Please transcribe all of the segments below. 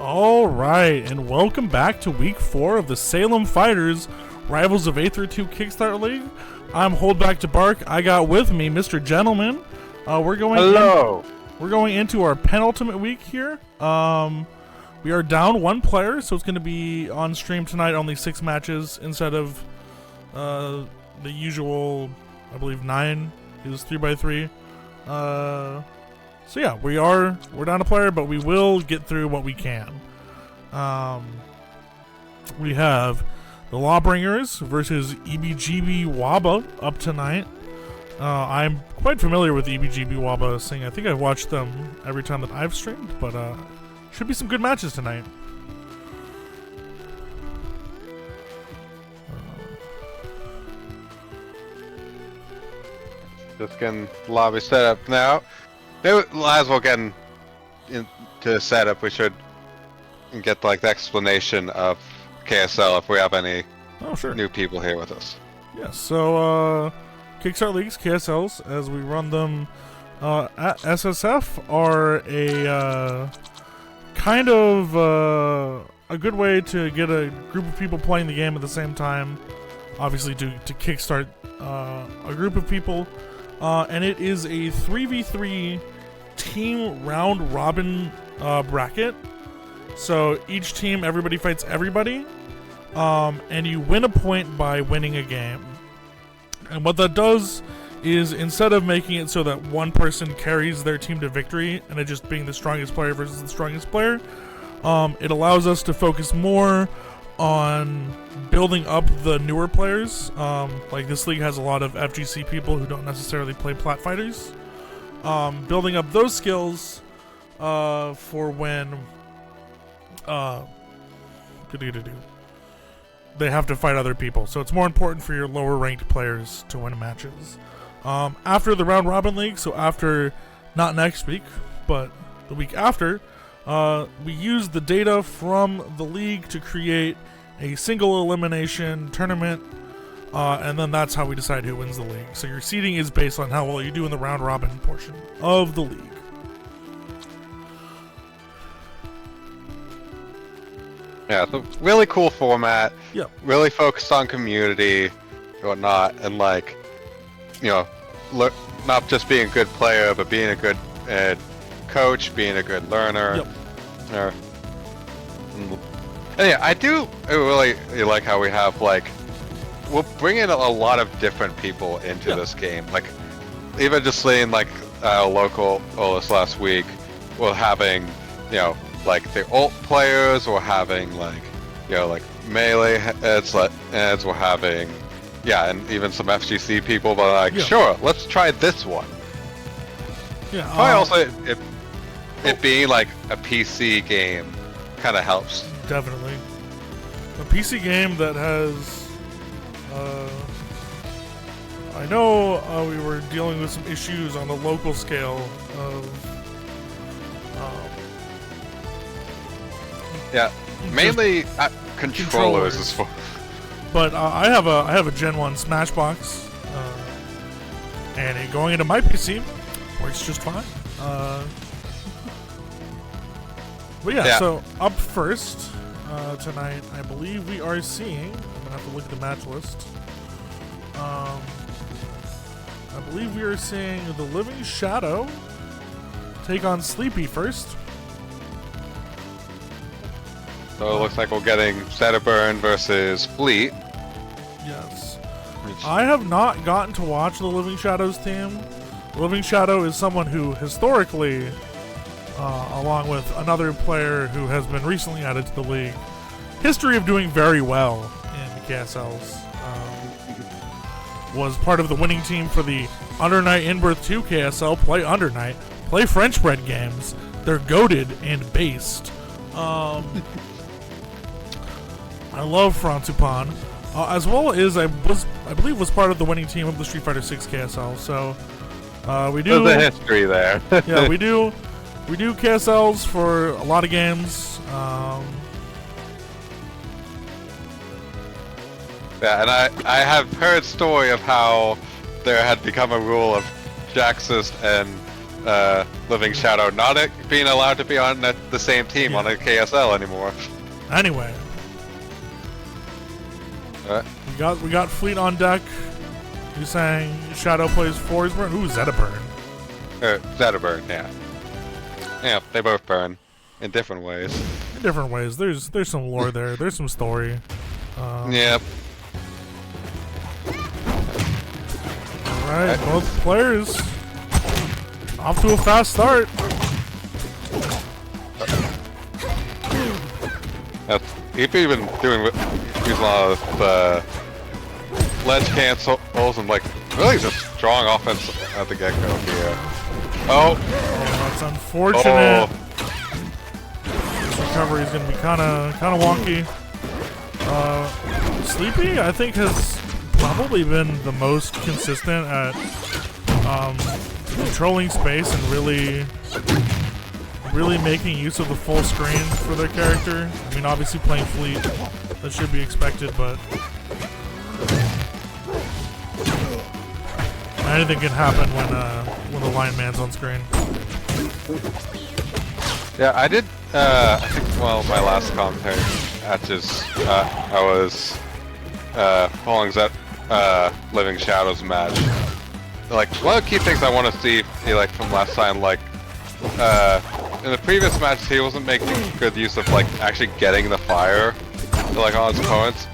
All right, and welcome back to week 4 of the Salem Fighters, Rivals of A-2 Kickstart League. I'm Holdback to Bark. I got with me Mr. Gentleman. We're going into our penultimate week here. We are down one player, so it's going to be on stream tonight only 6 matches instead of the usual, I believe 9. It was 3x3. So yeah, we're down a player, but we will get through what we can. We have the Lawbringers versus Eeby, Jeeby, Wabaa up tonight. I'm quite familiar with Eeby, Jeeby, Wabaa, seeing I think I've watched them every time that I've streamed, but should be some good matches tonight. Just getting lobby set up now. Maybe as well getting into the setup, we should get like the explanation of KSL if we have any new people here with us. Yes, so Kickstart Leagues, KSLs, as we run them at SSF, are a kind of a good way to get a group of people playing the game at the same time, obviously to kickstart a group of people. And it is a 3v3 team round robin bracket. So each team, everybody fights everybody, and you win a point by winning a game. And what that does is, instead of making it so that one person carries their team to victory and it just being the strongest player versus the strongest player, it allows us to focus more on building up the newer players. Like this league has a lot of FGC people who don't necessarily play plat fighters. Building up those skills for when they have to fight other people. So it's more important for your lower ranked players to win matches. After the round robin league, so after, not next week, but the week after, we use the data from the league to create a single elimination tournament, and then that's how we decide who wins the league. So your seeding is based on how well you do in the round robin portion of the league. Yeah, it's a really cool format. Yeah. Really focused on community and whatnot, and like, you know, not just being a good player, but being a good coach, being a good learner. Yep. And yeah, I really like how we have like, we'll bring in a lot of different people into this game. Like, even just seeing like local this last week, we're having, you know, like the ult players, we're having like, you know, like melee heads, we're having, yeah, and even some FGC people, but like, sure, let's try this one. Yeah. Probably also it being like a PC game kind of helps. Definitely. A PC game that has, I know we were dealing with some issues on the local scale of, yeah, mainly controllers as well. But I have a Gen 1 Smashbox, and it going into my PC works just fine. But yeah, so up first tonight, I believe we are seeing, I'm gonna have to look at the match list. I believe we are seeing the Living Shadow take on Sleepy first. So it looks like we're getting Setterburn versus Fleet. Yes. I have not gotten to watch the Living Shadow's team. Living Shadow is someone who historically, along with another player who has been recently added to the league, history of doing very well in the KSLs, was part of the winning team for the Under Night Inbirth 2 KSL. Play Under Night, play French bread games. They're goated and based. I love Frantupan, as well as I believe was part of the winning team of the Street Fighter 6 KSL. So we do. There's a history there. Yeah, we do KSLs for a lot of games. Yeah, and I have heard story of how there had become a rule of Jaxist and Living Shadow not being allowed to be on the same team on a KSL anymore. Anyway, we got Fleet on deck. You saying Shadow plays Forsburn? Ooh, Zetaburn. Zetaburn, yeah. Yeah, they both burn in different ways. In different ways. There's some lore there. There's some story. Yep. Alright, both players off to a fast start. Eeby been using a lot of ledge cancels and like really just strong offense at the get-go here. Oh, that's unfortunate. This recovery is going to be kind of wonky. Sleepy, I think, has probably been the most consistent at controlling space and really making use of the full screen for their character. I mean, obviously playing Fleet, that should be expected, but anything can happen when the line man's on screen. Yeah, I did. I think one of my last commentary matches, I was following that Living Shadows match. Like one of the key things I want to see, like from last time, like in the previous match, he wasn't making good use of like actually getting the fire, like on his opponents.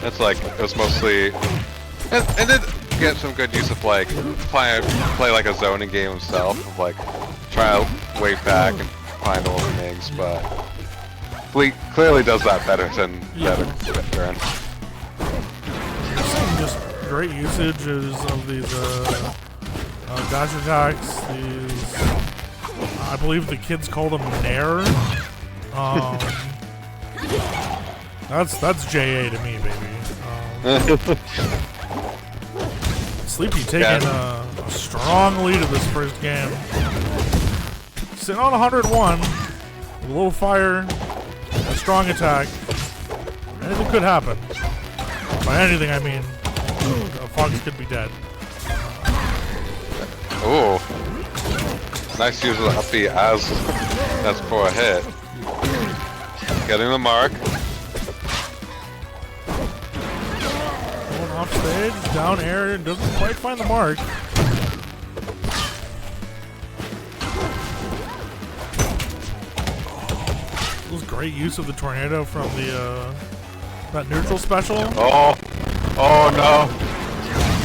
It's like it was mostly, and did get some good use of like play like a zoning game himself, of like try to wait back and find openings, but Fleet clearly does that better than Zetaburn. Just great usages of these dash attacks. These, I believe the kids call them Nair. That's JA to me, baby. Sleepy taking a strong lead of this first game. Sitting on 101 with a little fire, a strong attack. Anything could happen. By anything, I mean Fox could be dead. Ooh. Nice use of the up B as that's for a hit. Getting the mark. Going off stage, down air, doesn't quite find the mark. It was great use of the tornado from the that neutral special. Oh no!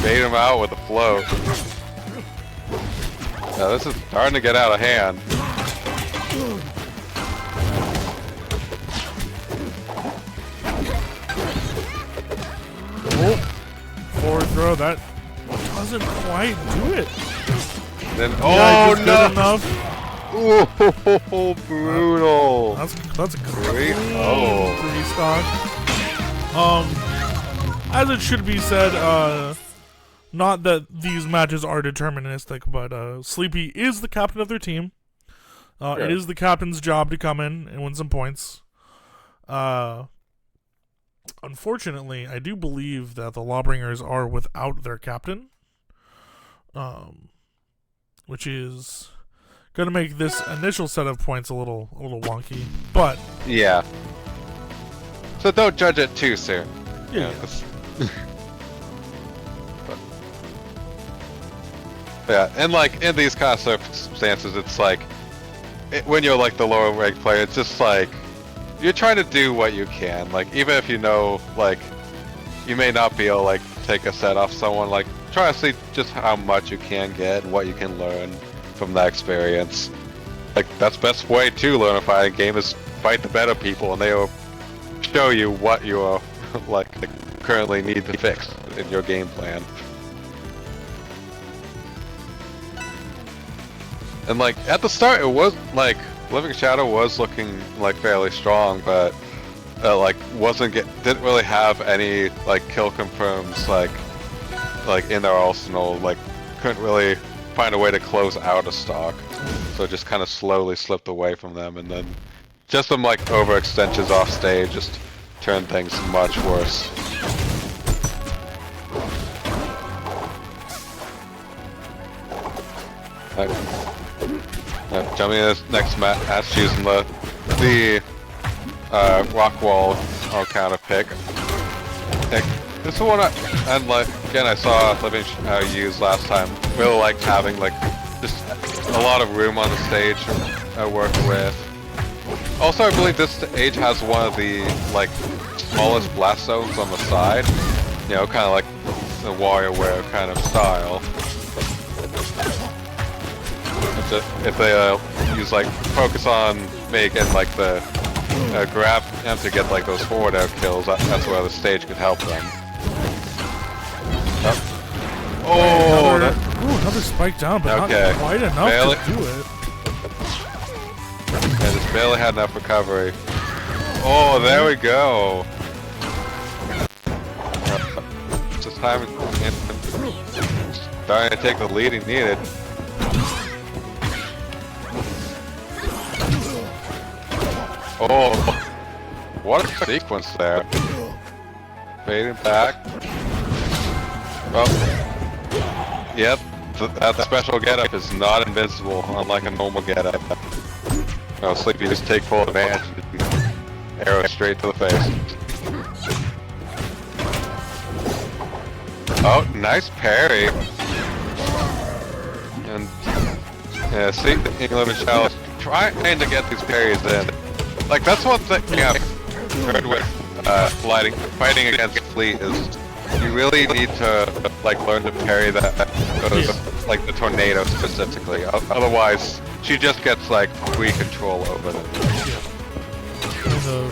Bait him out with a float. Yeah, this is starting to get out of hand. Oh, forward throw, that doesn't quite do it. Then Good enough. Oh, brutal. That's a Great. free stock. As it should be said, not that these matches are deterministic, but Sleepy is the captain of their team. Sure. It is the captain's job to come in and win some points. Unfortunately, I do believe that the Lawbringers are without their captain, which is going to make this initial set of points a little wonky. But yeah. So don't judge it too soon. Yeah. Yeah, and like in these kind of circumstances, it's like when you're like the lower ranked player, it's just like you're trying to do what you can. Like even if you know like you may not be able to like take a set off someone, like try to see just how much you can get and what you can learn from that experience. Like that's the best way to learn a fighting game is fight the better people, and they will show you what you are like currently need to fix in your game plan. And like at the start, it was like Living Shadow was looking like fairly strong, but like didn't really have any like kill confirms like in their arsenal. Like couldn't really find a way to close out a stock, so just kind of slowly slipped away from them, and then just some like overextensions off stage just turned things much worse. Jumping in this next match using the rock wall counter pick. This is one and like again I saw Living use last time. Really liked having like just a lot of room on the stage to work with. Also, I believe this stage has one of the like smallest blast zones on the side. You know, kind of like the WarioWare kind of style. If they use like focus on making like the grab them to get like those forward air kills, that's where the stage could help them. Oh, another spike down, but not quite enough to do it. Yeah, just barely had enough recovery. Oh, there we go. Just time starting to take the lead he needed. Oh, what a sequence there. Fading back. Oh, yep, that special getup is not invincible, unlike a normal getup. Oh, Sleepy just take full advantage and arrow straight to the face. Oh, nice parry. And yeah, see, England and Charles trying to get these parries in. Like that's one thing I've heard with fighting against Fleet is you really need to like learn to parry those like the tornado specifically. Otherwise, she just gets like free control over them. In the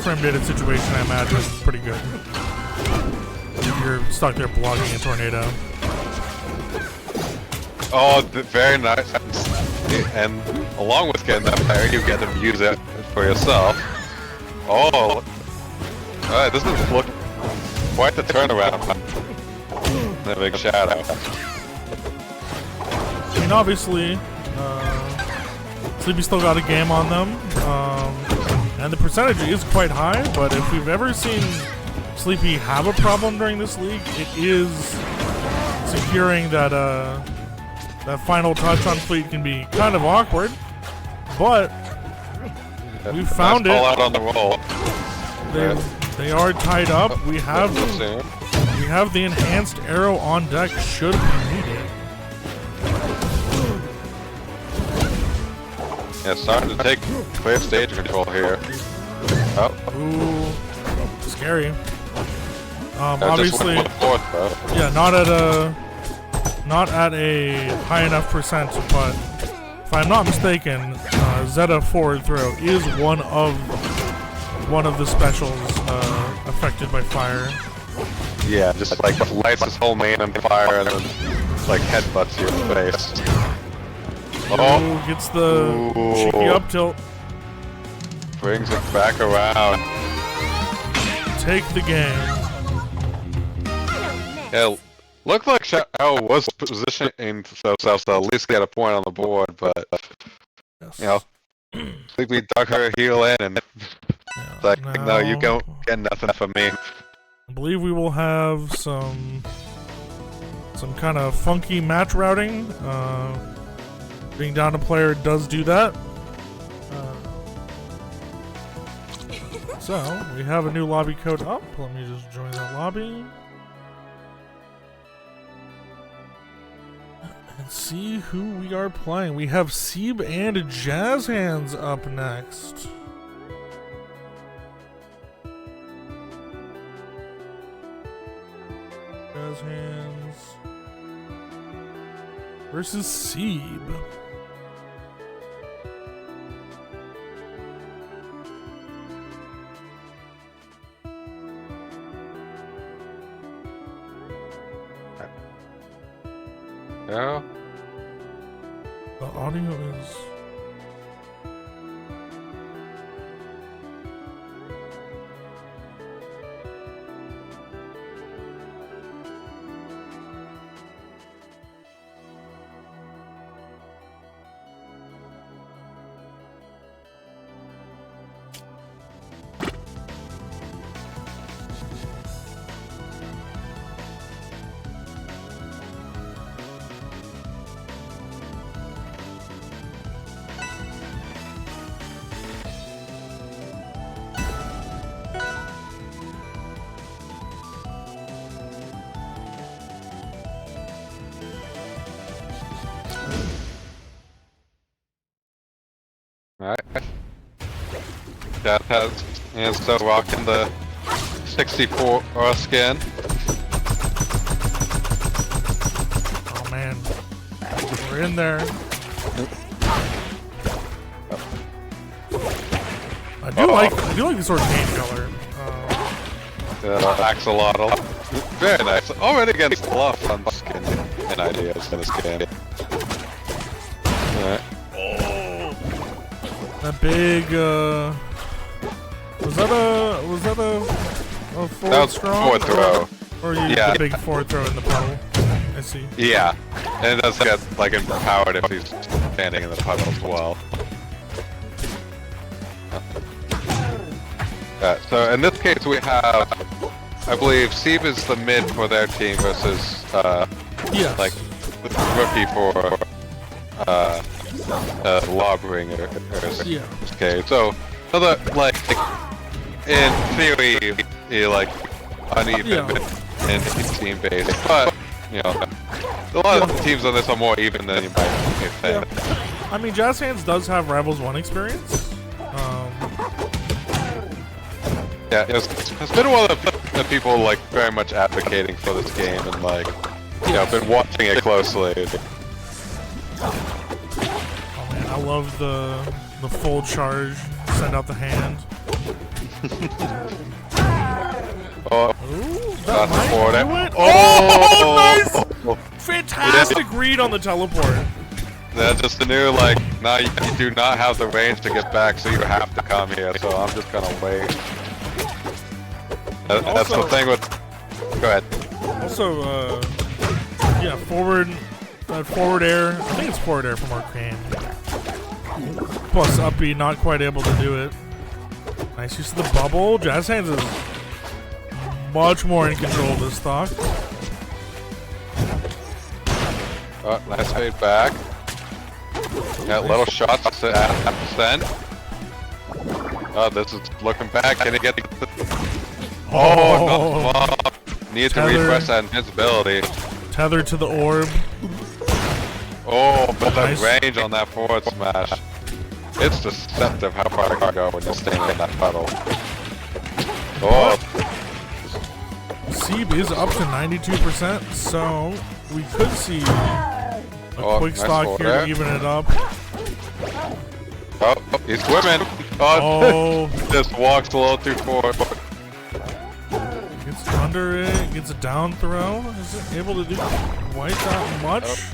frame dated situation, I imagine is pretty good. You're stuck there blocking a tornado. Oh, very nice. And along with getting that parry, you get to use it for yourself. Oh, alright, this is looking quite the turnaround. A big shadow. I mean, obviously, Sleepy still got a game on them, and the percentage is quite high, but if we've ever seen Sleepy have a problem during this league, it is securing that, that final touch on Fleet can be kind of awkward, but we found it. All out on the roll. They are tied up. We have the enhanced arrow on deck should we need it. Yeah, starting to take clear stage control here. Oh. Ooh, scary. Obviously, yeah, not at a high enough percent, but if I'm not mistaken, Zeta forward throw is one of the specials affected by fire. Yeah, just like lights his whole main on fire and then like headbutts you in the face. Oh, gets the cheeky up tilt. Brings it back around. Take the game. Yeah, looked like Shao was positioning himself to at least get a point on the board, but yes. You know, I think we dug her heel in and it's like, no, you don't get nothing from me. I believe we will have some kind of funky match routing. Being down a player does do that. So, we have a new lobby code up. Let me just join that lobby. And see who we are playing. We have Seeb and Jazz Hands up next. Jazz Hands versus Seeb. Yeah. The audio is... Alright. That is still rocking the 64 skin. Oh man, we're in there. I do like the sort of paint color. Axolotl. Very nice. Already getting a lot of fun skin and ideas in this game. Alright. That big, was that a forward strong? Forward throw. Or you Yeah. the big forward throw in the puddle? I see. Yeah. And it does get, like, empowered if he's standing in the puddle as well. So in this case we have, I believe, Steve is the mid for their team versus, yes. like, the rookie for, Lawbringers. Yeah. Okay, so like, in theory, you're like uneven and team based, but you know, a lot of the teams on this are more even than you might think. Yeah. I mean, Jazz Hands does have Rivals 1 experience. Yeah, it's been one of the people like very much advocating for this game and like, you know, been watching it closely. Oh man, I love the full charge, send out the hand. Oh, Ooh, that's that forward. went. Oh, Nice! Fantastic read on the teleport. That's just the new, like, now you do not have the range to get back, so you have to come here, so I'm just gonna wait. That's the thing with... Go ahead. Also, yeah, forward air. I think it's forward air from Arcane. Plus, up B not quite able to do it. Nice use of the bubble. Jazz Hands is much more in control of this stock. Oh, nice fade back. Got little shots at percent. Oh, this is looking back. Can he get the... Oh, no. Needs to refresh that invincibility. Tethered to the orb. Oh, but nice. the range on that forward smash. It's deceptive how far it can go when you're standing in that puddle. Oh. Seeb is up to 92%, so we could see a quick nice stock here there. to even it up. Oh, he's swimming. Oh. Just walks a little too forward. Gets under it, gets a down throw. Is it able to do quite that much?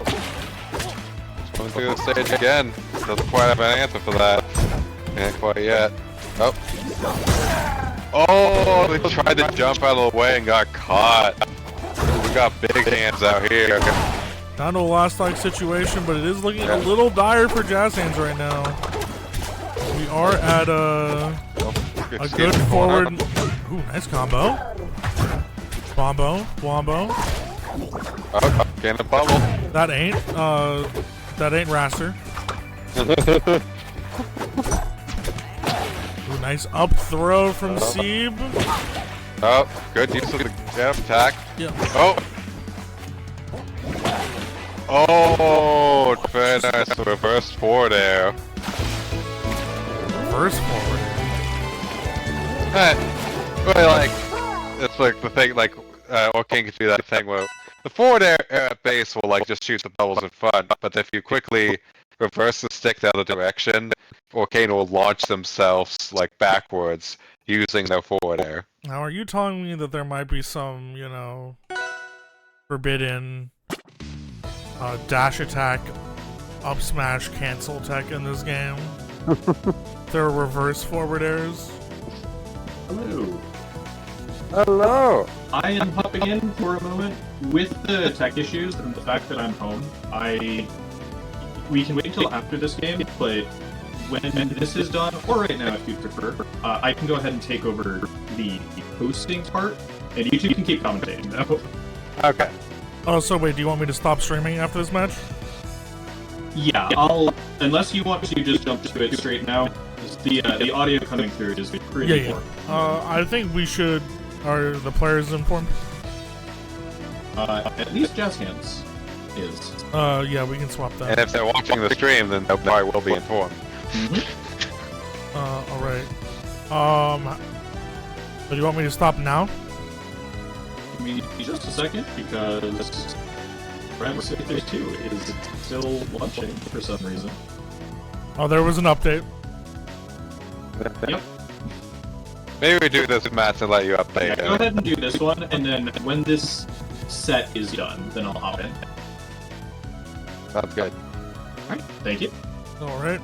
Going through the stage again. Doesn't quite have an answer for that. Can't quite yet. Oh. Oh, they tried to jump out of the way and got caught. We got big hands out here. Down to a last stock situation, but it is looking a little dire for Jazz Hands right now. We are at a good forward. Ooh, nice combo. Bombo, Wombo. Oh, cannon bubble. That ain't Raster. Ooh, nice up throw from Seeb. Oh, good use of the jab attack. Yeah. Oh. Oh, very nice reverse forward air. Reverse forward. Really, like, it's like the thing, like, King can do that thing where the forward air at base will, like, just shoot the bubbles in front, but if you quickly reverse the stick the other direction, King will launch themselves, like, backwards using their forward air. Now, are you telling me that there might be some, you know, forbidden dash attack, up smash, cancel tech in this game? There are reverse forward airs. Hello. Hello! I am hopping in for a moment. With the tech issues and the fact that I'm home, we can wait until after this game, but when this is done, or right now if you prefer, I can go ahead and take over the hosting part, and you two can keep commentating though. Okay. Oh, so wait, do you want me to stop streaming after this match? Yeah, unless you want to just jump to it straight now. The audio coming through is pretty poor. I think we should. Are the players informed? At least Jazz Hands is. Yeah, we can swap that. And if they're watching the stream, then they probably will be informed. Mm-hmm. Alright. Do you want me to stop now? Give me just a second, because Brand 632 is still launching for some reason. Oh, there was an update. Yep. Maybe we do this match and let you Yeah, update go it. ahead and do this one, and then when this set is done, then I'll hop in. Sounds good. Alright, thank you. Alright.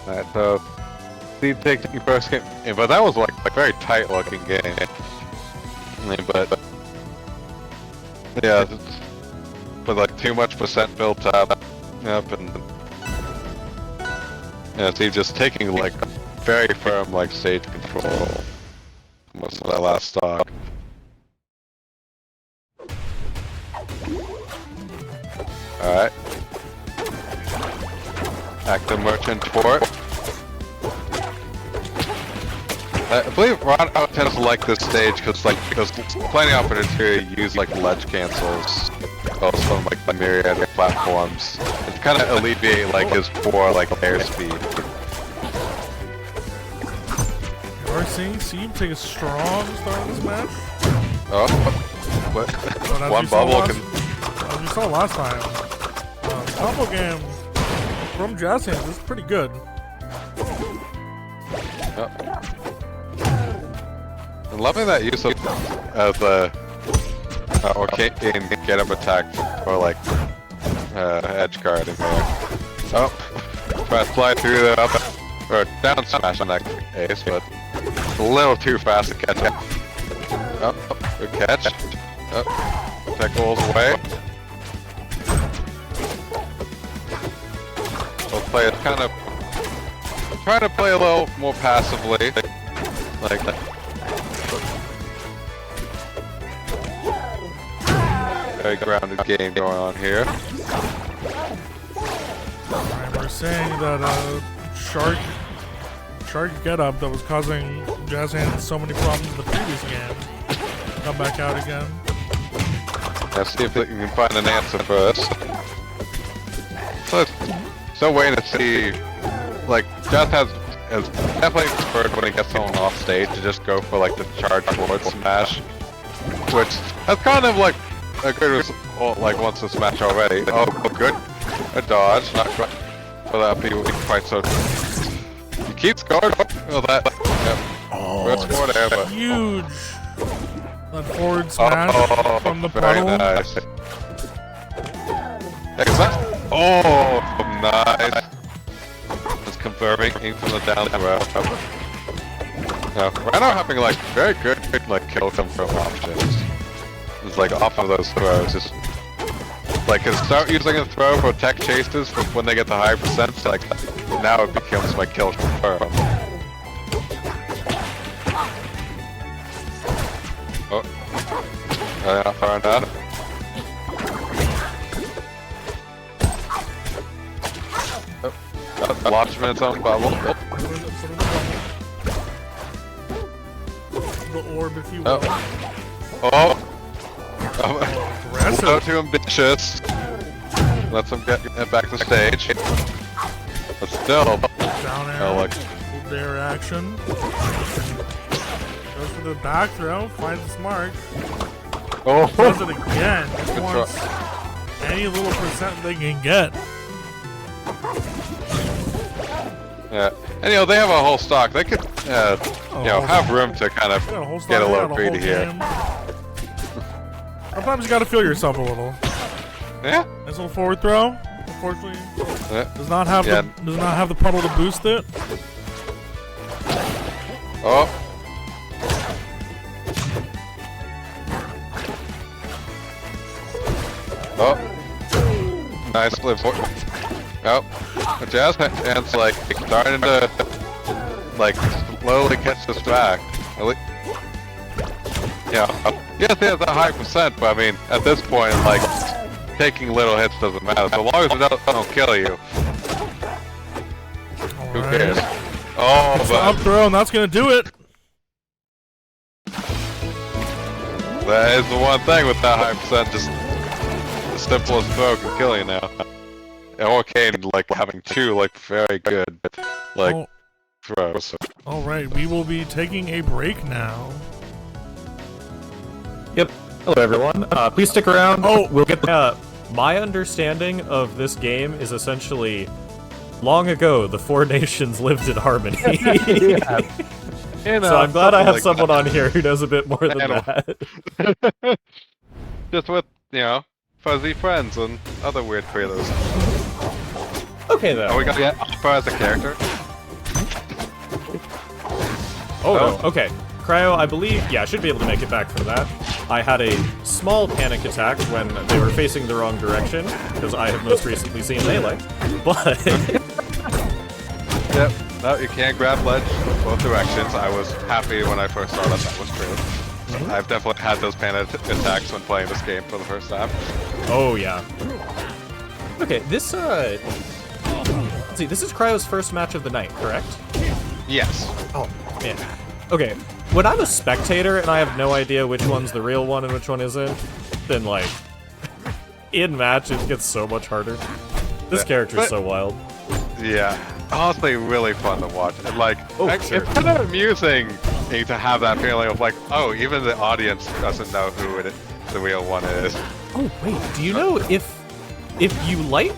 Alright, so Steve taking first game, but that was like a very tight looking game. I mean, but yeah, with like too much percent built up, and yeah, Steve just taking like very firm like stage control most of that last stock. Alright. Active Merchant Port. I believe Ron tends to like this stage because there's plenty of opportunity to use like ledge cancels also on like the myriad of platforms. It kind of alleviate like his poor like airspeed. You are seeing Seeb take a strong start in this match. Oh, what? But as One we saw bubble last- can. As we saw last time, combo game from Jazz Hands is pretty good. I'm loving that use of the arcane get up attack or like edge guard in there. Oh, try to fly through the up or down smash on that ace, but it's a little too fast to catch up. Oh, good catch. Oh, tech rolls away. We'll play it kind of try to play a little more passively, like that. Very grounded game going on here. Alright, we're saying that Shark get up that was causing Jazz Hands so many problems in the previous game come back out again. Let's see if we can find an answer first. So waiting to see, like, Jazz has definitely preferred when he gets someone off stage to just go for like the charge forward smash, which that's kind of like a good result, like once the smash already. Oh, good, a dodge, not quite for that be quite so. He keeps going. Oh, that. Yep. Oh, First forward ever. huge! That forward smash from the very puddle. nice. Exactly. Oh, nice. Just confirming from the down row. Now, Rhino having like very good like kill confirm options. It's like off of those throws. Just like can start using a throw for tech chases for when they get the high percents. Like now it becomes my kill confirm. Oh, far enough. Launch minutes on bubble. The orb, if you will. Oh. Aggressive. Not too ambitious. Let's him get back to stage. But still. Down air. Look. Full dare action. Goes for the back throw. Finds the smart. Oh. Does it again. Just Good wants try. any little percent they can get. Yeah. And they have a whole stock. They could, have room to kind of Got a whole get a start, little got greedy whole here. game. Sometimes you gotta feel yourself a little. Yeah. Nice little forward throw. Unfortunately, Yeah. does not have the puddle to boost it. Oh. Oh. Nice live. Oh. The Jazz Hands like starting to like slowly catch this back. Yeah. Yes, he has a high percent, but I mean, at this point, like taking little hits doesn't matter. So long as it don't kill you, Who Alright. cares? Oh, It's the up throw, and that's gonna do it. that is the one thing with that high percent. Just the simplest throw can kill you now. And or Kane like having two like very good like throws. All right, we will be taking a break now. Yep. Hello, everyone. Please stick around. Oh. We'll get my understanding of this game is essentially, long ago, the four nations lived in harmony. Yeah. You know, So I'm glad I have like someone on here who knows a bit more than that. Just with, you know, fuzzy friends and other weird creators. Okay, then. Oh, we got Opera as a character? Oh, no. Okay. Cryo, I believe, yeah, I should be able to make it back from that. I had a small panic attack when they were facing the wrong direction, because I have most recently seen Melee, but... Yep. No, you can't grab ledge both directions. I was happy when I first saw that was true. I've definitely had those panic attacks when playing this game for the first time. Oh, yeah. Okay, this, let's see, this is Cryo's first match of the night, correct? Yes. Oh, man. Okay, when I'm a spectator and I have no idea which one's the real one and which one isn't, then, like, in match it gets so much harder. This character's so wild. Yeah. Honestly, really fun to watch. And, like, Sure. it's kind of amusing to have that feeling of, like, oh, even the audience doesn't know who the real one is. Oh, wait, do you know if you light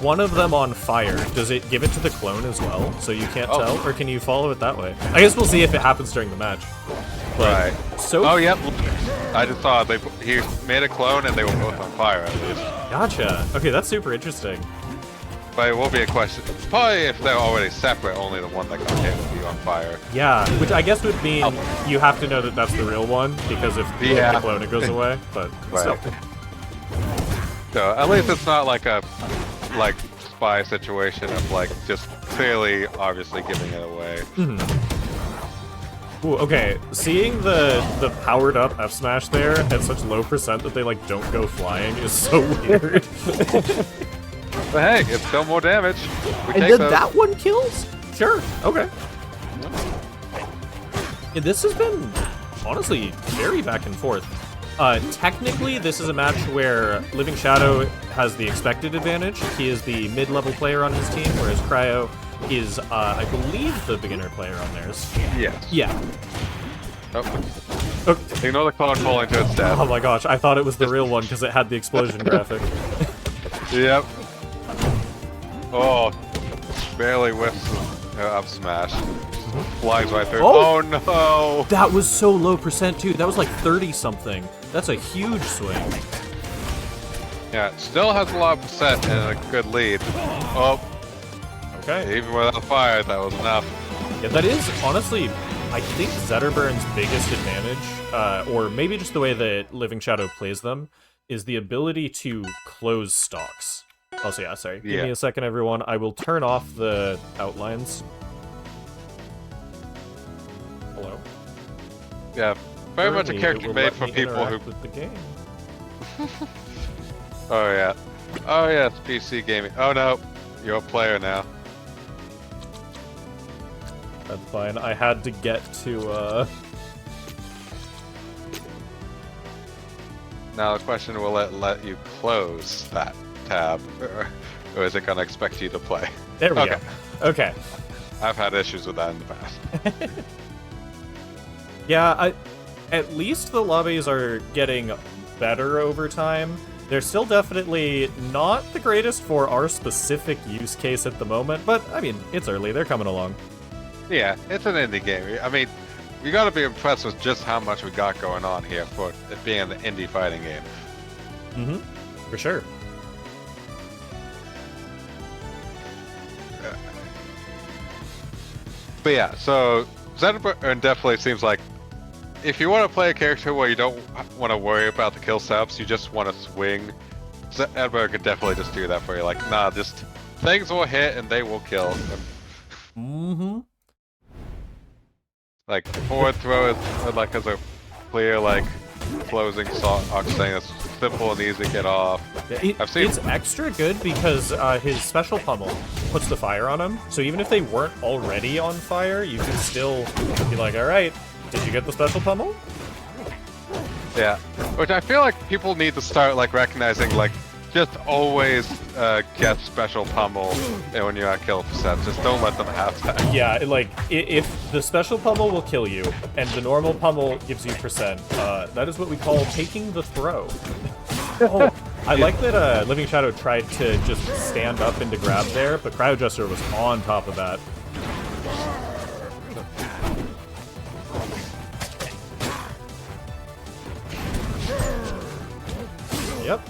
one of them on fire, does it give it to the clone as well, so you can't tell? Or can you follow it that way? I guess we'll see if it happens during the match. But, Right. so... Oh, yep. I just saw he made a clone and they were both on fire, at least. Gotcha. Okay, that's super interesting. But it will be a question. Probably if they're already separate, only the one that got hit will be on fire. Yeah, which I guess would mean you have to know that that's the real one, because if the clone, it goes away, but still. So, at least it's not like a spy situation of like just clearly obviously giving it away. Ooh, okay, seeing the powered up F smash there at such low percent that they like don't go flying is so weird. But hey, it's still more damage. We And take then those. that one kills? Sure, okay. Yeah, this has been honestly very back and forth. Technically, this is a match where Living Shadow has the expected advantage. He is the mid-level player on his team, whereas Cryo is, I believe, the beginner player on theirs. Yes. Yeah. Oh. Ignore the clone falling to its death. Oh my gosh, I thought it was the real one because it had the explosion graphic. Yep. Oh, barely whiffs up smash. Flies right through. Oh no! That was so low percent too. That was like 30-something. That's a huge swing. Yeah, it still has a lot of percent and a good lead. Oh, Okay. even without fire, that was enough. Yeah, that is, honestly, I think Zetterburn's biggest advantage, or maybe just the way that Living Shadow plays them, is the ability to close stocks. Also, yeah, sorry. Give me a second, everyone. I will turn off the outlines. Hello? Yeah, very much a Surely character it will made let for me people who... interact with the game. Oh yeah. Oh yeah, it's PC gaming. Oh no, you're a player now. That's fine. I had to get to, Now the question, will it let you close that tab? Or is it gonna expect you to play? There we go. Okay. I've had issues with that in the past. Yeah, at least the lobbies are getting better over time. They're still definitely not the greatest for our specific use case at the moment, but, I mean, it's early. They're coming along. Yeah, it's an indie game. I mean, you gotta be impressed with just how much we got going on here for it being an indie fighting game. Mm-hmm. For sure. But yeah, so Zetterburn definitely seems like if you want to play a character where you don't want to worry about the kill steps, you just want to swing, Zetterburn could definitely just do that for you. Like, nah, just things will hit and they will kill. Mm-hmm. Like, forward throw is like as a clear, like, closing stock saying it's simple and easy to get off. It's extra good because his special pummel puts the fire on him, so even if they weren't already on fire, you can still be like, alright, did you get the special pummel? Yeah, which I feel like people need to start like recognizing like just always get special pummel when you're at kill percent. Just don't let them have that. Yeah, like if the special pummel will kill you and the normal pummel gives you percent, that is what we call taking the throw. Oh, I like that Living Shadow tried to just stand up into grab there, but Cryo Jester was on top of that. Yep.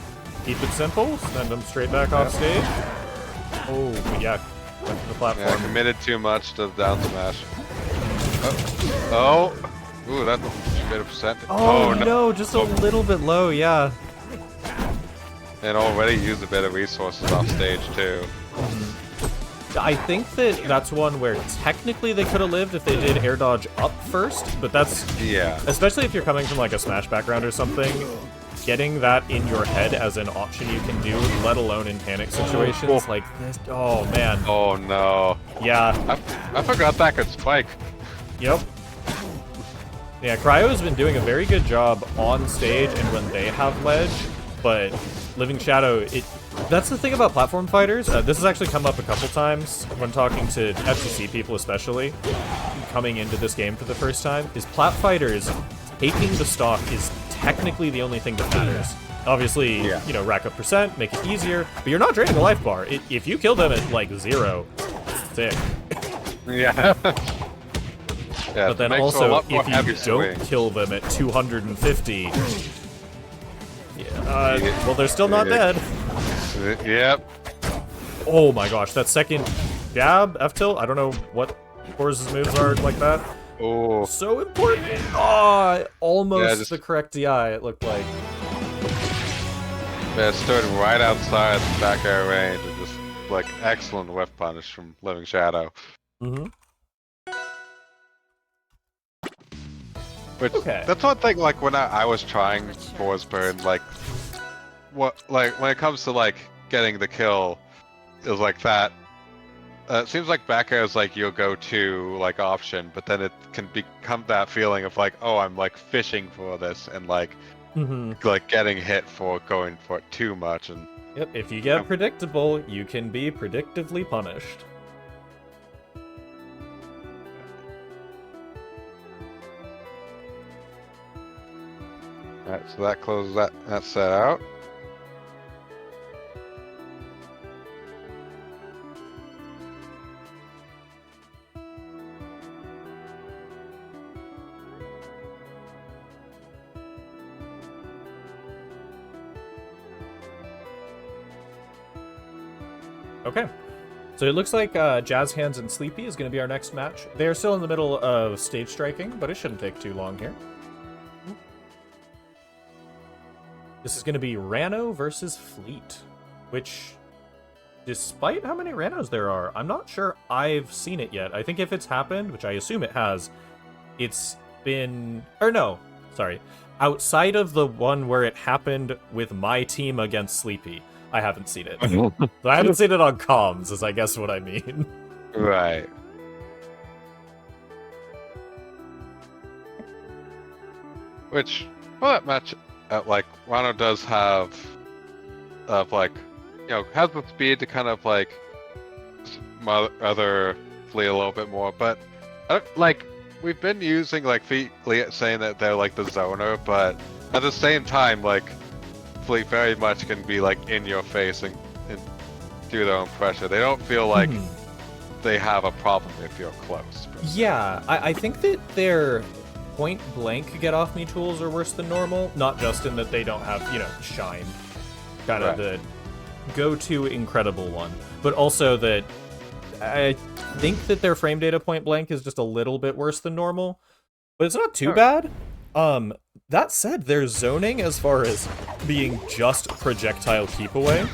Keep it simple, send them straight back off stage. Oh, yeah, went to the platform. Yeah, committed too much to down smash. Oh. Ooh, that's a bit of percent. Oh no, just a little bit low, yeah. And already used a bit of resources off stage too. I think that's one where technically they could have lived if they did air dodge up first, but that's... Yeah. Especially if you're coming from like a Smash background or something, getting that in your head as an option you can do, let alone in panic situations like this. Oh man. Oh no. Yeah. I forgot that could spike. Yep. Yeah, Cryo has been doing a very good job on stage and when they have ledge, but Living Shadow, that's the thing about platform fighters. This has actually come up a couple times when talking to FGC people especially, coming into this game for the first time, is plat fighters, taking the stock is technically the only thing that matters. Obviously, you know, rack up percent, make it easier, but you're not draining the life bar. If you kill them at like 0, sick. Yeah. Yeah, but then also, if you don't kill them at 250, well, they're still not dead. Yep. Oh my gosh, that second jab, F-tilt, I don't know what Horus' moves are like that. Oh. So important. Oh, almost the correct DI, it looked like. Yeah, it stood right outside the back air range and just, like, excellent whiff punish from Living Shadow. Mm-hmm. Which, that's one thing, like, when I was trying Force Burn, like, when it comes to, like, getting the kill, it was like that. It seems like back air is, like, your go-to, like, option, but then it can become that feeling of, like, oh, I'm, like, fishing for this, and, like, like, getting hit for going for it too much, and... Yep, if you get predictable, you can be predictively punished. Alright, so that closes that set out. Okay. So it looks like Jazz Hands and Sleepy is going to be our next match. They are still in the middle of stage striking, but it shouldn't take too long here. This is going to be Rano versus Fleet, which, despite how many Ranos there are, I'm not sure I've seen it yet. I think if it's happened, which I assume it has, it's been... Or no, sorry. Outside of the one where it happened with my team against Sleepy, I haven't seen it. So I haven't seen it on comms, is I guess what I mean. Right. Which, well, that match... like, Rano does have, like, you know, has the speed to kind of, like, other Fleet a little bit more, but, like, we've been using, like, Fleet saying that they're, like, the zoner, but at the same time, like, Fleet very much can be, like, in your face and do their own pressure. They don't feel like they have a problem if you're close. Yeah, I think that they're... point blank get off me tools are worse than normal, not just in that they don't have, you know, shine, kind of the go-to incredible one, but also that I think that their frame data point blank is just a little bit worse than normal, but it's not too bad. That said, their zoning as far as being just projectile keep away,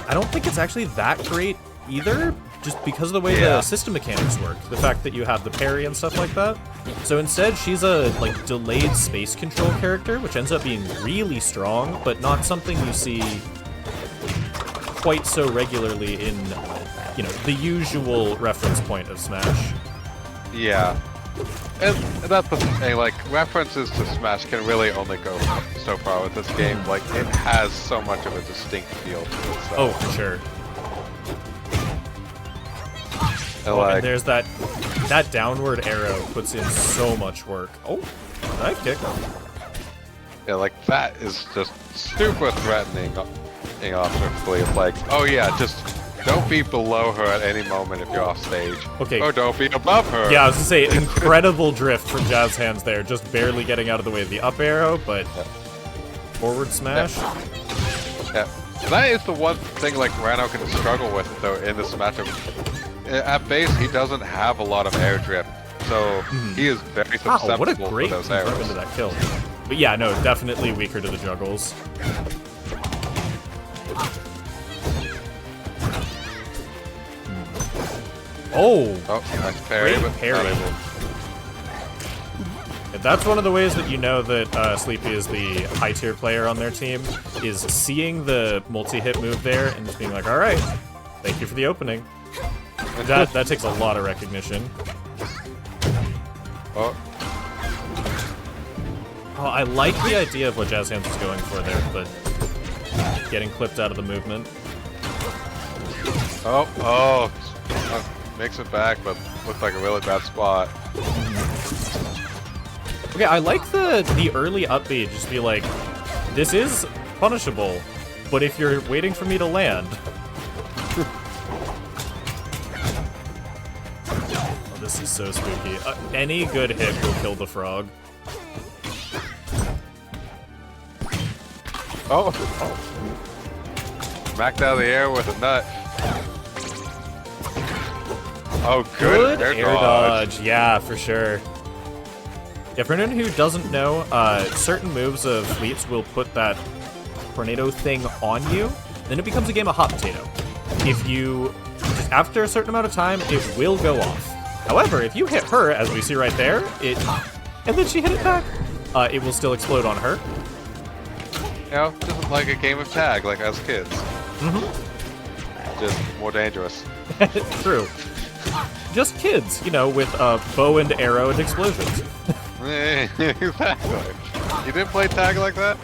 I don't think it's actually that great either, just because of the way the system mechanics work, the fact that you have the parry and stuff like that. So instead, she's a like delayed space control character, which ends up being really strong, but not something you see quite so regularly in, you know, the usual reference point of Smash. Yeah. And that's the thing, like, references to Smash can really only go so far with this game. Like, it has so much of a distinct feel to itself. Oh, for sure. And, and there's that downward arrow puts in so much work. Oh, nice kick. Yeah, like, that is just super threatening offensively. It's like, oh yeah, just don't be below her at any moment if you're off stage. Okay. Or don't be above her. Yeah, I was gonna say, incredible drift from Jazz Hands there, just barely getting out of the way of the up arrow, but forward smash. Yeah. That is the one thing, like, Rano can struggle with, though, in this matchup. At base, he doesn't have a lot of air drift, so he is very susceptible Wow, what a great to those arrows. into that kill. But yeah, no, definitely weaker to the juggles. Oh, nice parry, great but parry. not able. And that's one of the ways that you know that Sleepy is the high-tier player on their team, is seeing the multi-hit move there and just being like, all right, thank you for the opening. That takes a lot of recognition. Oh, I like the idea of what Jazz Hands was going for there, but getting clipped out of the movement. makes it back, but looks like a really bad spot. Okay, I like the early up B, just be like, this is punishable, but if you're waiting for me to land... Oh, this is so spooky. Any good hit will kill the frog. Smacked out of the air with a nut. Oh, good air dodge. Yeah, for sure. Yeah, for anyone who doesn't know, certain moves of Fleets will put that tornado thing on you, then it becomes a game of hot potato. If you, after a certain amount of time, it will go off. However, if you hit her, as we see right there, and then she hit it back, it will still explode on her. You know, just like a game of tag, like as kids. Just more dangerous. True. Just kids, you know, with bow and arrow and explosions. Exactly. You didn't play tag like that?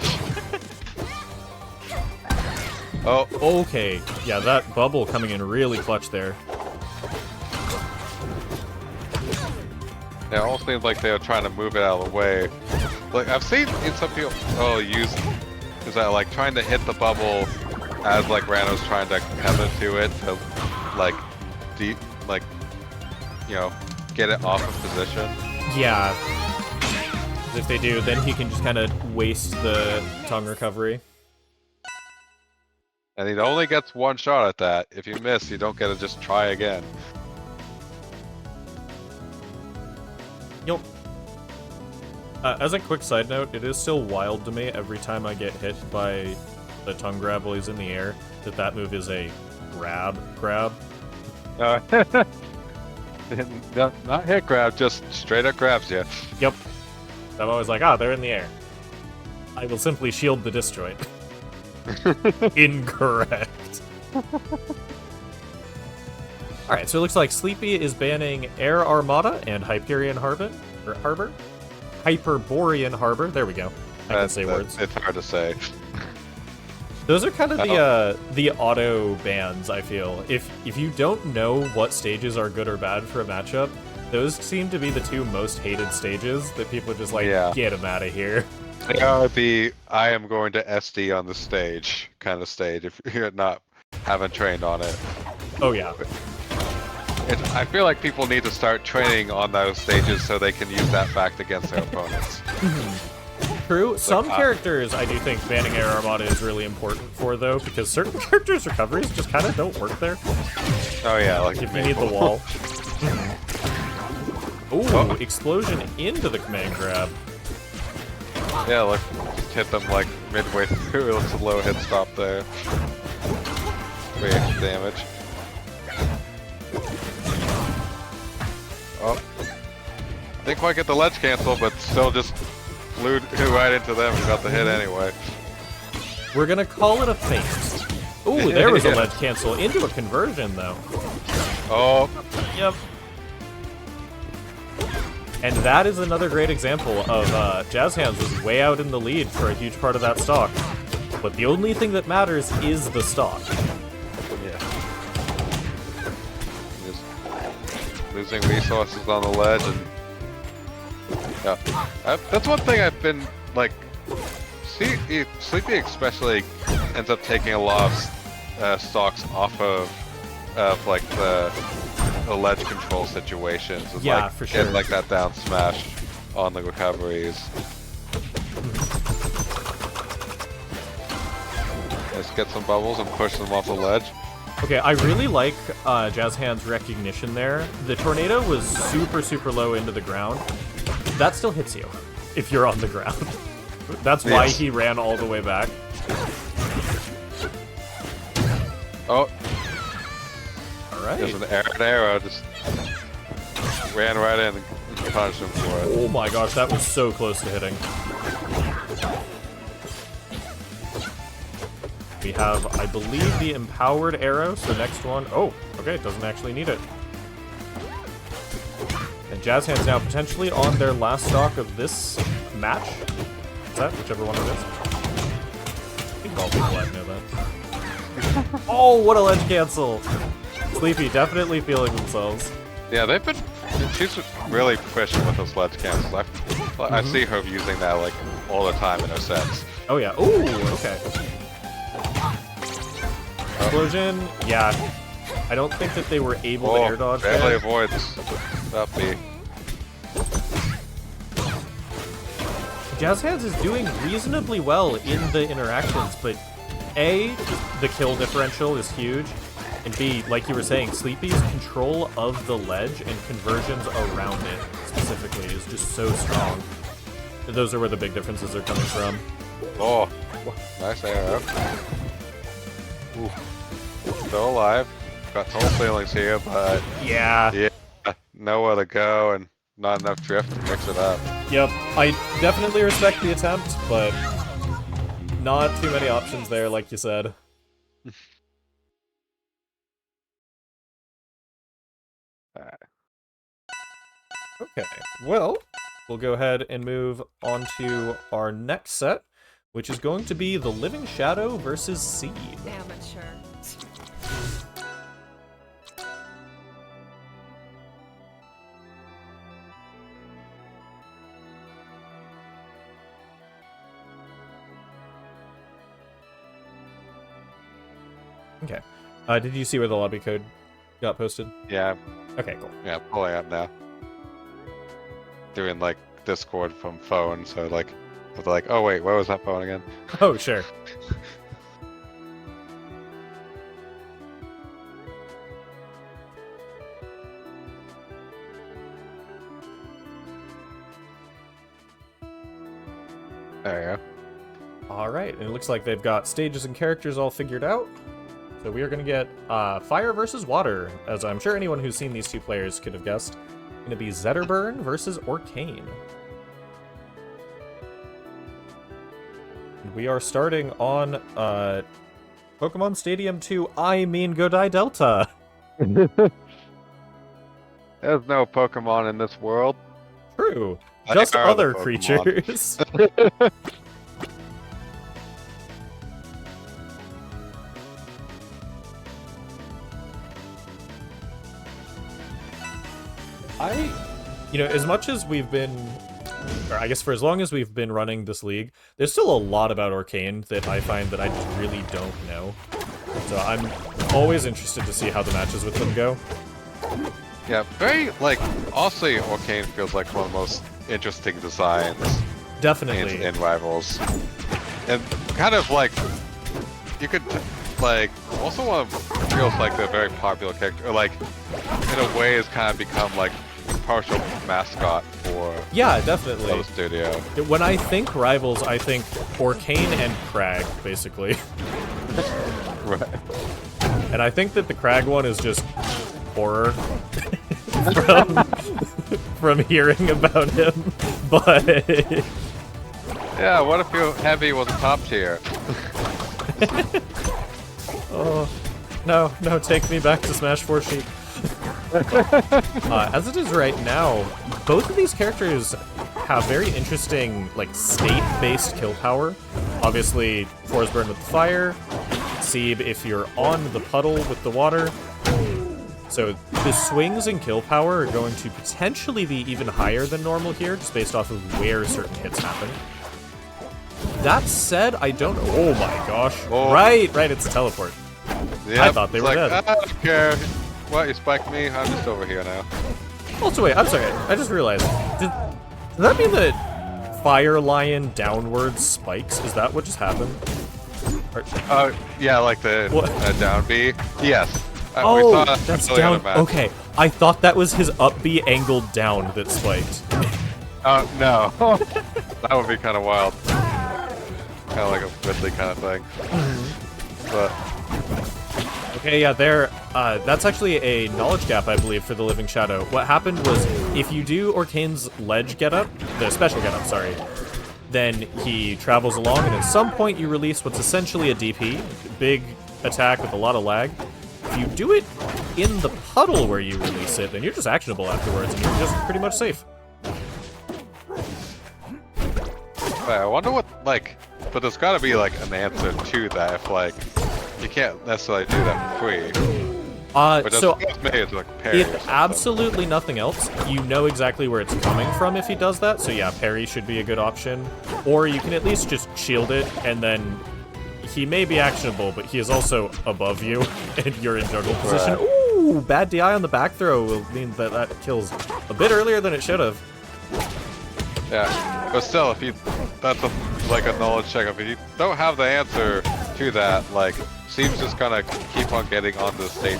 Oh. Okay. Yeah, that bubble coming in really clutch there. It almost seems like they were trying to move it out of the way. Like, I've seen some people use that, like, trying to hit the bubble as, like, Rano's trying to tether to it to, like, you know, get it off of position. Yeah. If they do, then he can just kind of waste the tongue recovery. And he only gets one shot at that. If you miss, you don't get to just try again. Yup. As a quick side note, it is still wild to me every time I get hit by the tongue grab while he's in the air, that move is a grab. Not hit grab, just straight up grabs you. Yep. I'm always like, they're in the air. I will simply shield the disjoint. Incorrect. Alright, so it looks like Sleepy is banning Air Armada and Hyperion Harbor. Hyperborean Harbor. There we go. I can say words. It's hard to say. Those are kind of the auto bans, I feel. If you don't know what stages are good or bad for a matchup, those seem to be the two most hated stages that people are just like, get them out of here. They are the I am going to SD on the stage kind of stage if you're not haven't trained on it. Oh yeah. I feel like people need to start training on those stages so they can use that fact against their opponents. True. Some characters I do think banning Air Armada is really important for, though, because certain characters' recoveries just kind of don't work there. Oh yeah, like if you need the wall. Ooh, explosion into the command grab. Yeah, look, just hit them like midway through. It's a low hit stop there. 3 extra damage. Oh. Didn't quite get the ledge cancel, but still just flew right into them and got the hit anyway. We're gonna call it a feint. Ooh, there was a ledge cancel into a conversion, though. Oh. Yep. And that is another great example of Jazz Hands was way out in the lead for a huge part of that stock. But the only thing that matters is the stock. Yeah. Just losing resources on the ledge and... Yeah. That's one thing I've been, like... Sleepy especially ends up taking a lot of stocks off of like the ledge control situations. It's yeah, like, for sure. Get like that down smash on the recoveries. Let's get some bubbles and push them off the ledge. Okay, I really like Jazz Hand's recognition there. The tornado was super, super low into the ground. That still hits you if you're on the ground. That's why he ran all the way back. Oh. Alright. There's an arrow, just ran right in and punished him for it. Oh my gosh, that was so close to hitting. We have, I believe, the empowered arrow, so next one... Oh, okay, doesn't actually need it. And Jazz Hands now potentially on their last stock of this match. Is that whichever one it is? I think all people know that. Oh, what a ledge cancel! Sleepy definitely feeling themselves. Yeah, they've been... She's really pushing with those ledge cancels. I see her using that, like, all the time in her sets. Oh yeah, ooh, okay. Explosion, yeah. I don't think that they were able to air dodge that. Barely avoids that B. Jazz Hands is doing reasonably well in the interactions, but A, the kill differential is huge, and B, like you were saying, Sleepy's control of the ledge and conversions around it, specifically, is just so strong. Those are where the big differences are coming from. Oh, nice arrow. Ooh. Still alive. Got total ceilings here, but... Yeah, nowhere to go and not enough drift to mix it up. Yep, I definitely respect the attempt, but not too many options there, like you said. Okay, well, we'll go ahead and move on to our next set, which is going to be the Living Shadow versus Seed. Amateur. Okay. Did you see where the lobby code got posted? Yeah. Okay, cool. Yeah, pulling up now. Doing like Discord from phone, so like, I was like, oh wait, where was that phone again? Oh, sure. There you go. Alright, and it looks like they've got stages and characters all figured out. So we are going to get Fire versus Water, as I'm sure anyone who's seen these two players could have guessed. Going to be Zetterburn versus Orcane. And we are starting on Pokemon Stadium 2, I mean Godai Delta. There's no Pokemon in this world. True. They Just are the other Pokemon. creatures. As much as we've been, or I guess for as long as we've been running this league, there's still a lot about Orcane that I find that I just really don't know. So I'm always interested to see how the matches with them go. Yeah, very, like, honestly, Orcane feels like one of the most interesting designs Definitely. in Rivals. And kind of like, you could, like, also one of feels like a very popular character, or like, in a way has kind of become like partial mascot for Yeah, definitely. the studio. When I think Rivals, I think Orcane and Crag, basically. Right. And I think that the Crag one is just horror from from hearing about him, but Yeah, what if your heavy was top tier? oh no, take me back to Smash 4 Sheep. As it is right now, both of these characters have very interesting, like, state-based kill power. Obviously, Forsburn with the fire, Seeb if you're on the puddle with the water. So the swings in kill power are going to potentially be even higher than normal here, just based off of where certain hits happen. That said, I don't know. Oh my gosh. Oh. Right, it's a teleport. Yep, I thought they it's were like, dead. I don't care. What, you spiked me? I'm just over here now. Also, wait, I'm sorry, I just realized. Does that mean that Fire Lion downwards spikes? Is that what just happened? Or, Yeah, like the What? down B. Yes. We oh, saw that that's earlier in the down. match. Okay, I thought that was his up B angled down that spiked. Oh, no. That would be kind of wild. Kind of like a Ridley kind of thing. But Okay, yeah, that's actually a knowledge gap, I believe, for the Living Shadow. What happened was, if you do Orkane's ledge getup, the special getup, sorry, then he travels along, and at some point you release what's essentially a DP, big attack with a lot of lag. If you do it in the puddle where you release it, then you're just actionable afterwards, and you're just pretty much safe. I wonder what, like, but there's gotta be, like, an answer to that if, like, you can't necessarily do that for free. But So just maybe it's like parry or if something. absolutely nothing else, you know exactly where it's coming from if he does that, so yeah, parry should be a good option. Or you can at least just shield it, and then he may be actionable, but he is also above you, and you're in juggle position. Right. Ooh, bad DI on the back throw will mean that that kills a bit earlier than it should have. Yeah, but still, if you, that's like a knowledge check. If you don't have the answer to that, like, Seems just gonna keep on getting onto the stage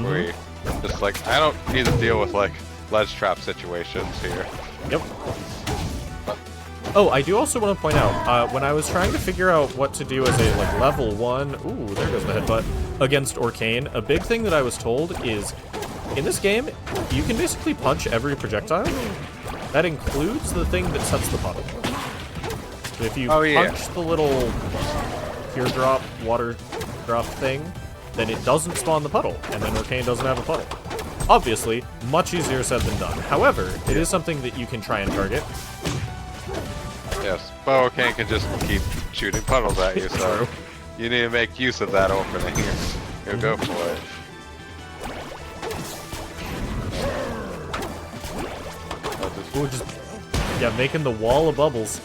where he just like, I don't need to deal with like ledge trap situations here. Yep. Oh, I do also want to point out, when I was trying to figure out what to do as a like level 1, ooh, there goes the headbutt, against Orkane, a big thing that I was told is, in this game, you can basically punch every projectile. That includes the thing that sets the puddle. So if you punch the little teardrop, water drop thing, then it doesn't spawn the puddle, and then Orkane doesn't have a puddle. Obviously, much easier said than done. However, it is something that you can try and target. Yes, but Orkane can just keep shooting puddles at you, so you need to make use of that opening. You'll go for it. Ooh, just, yeah, making the wall of bubbles.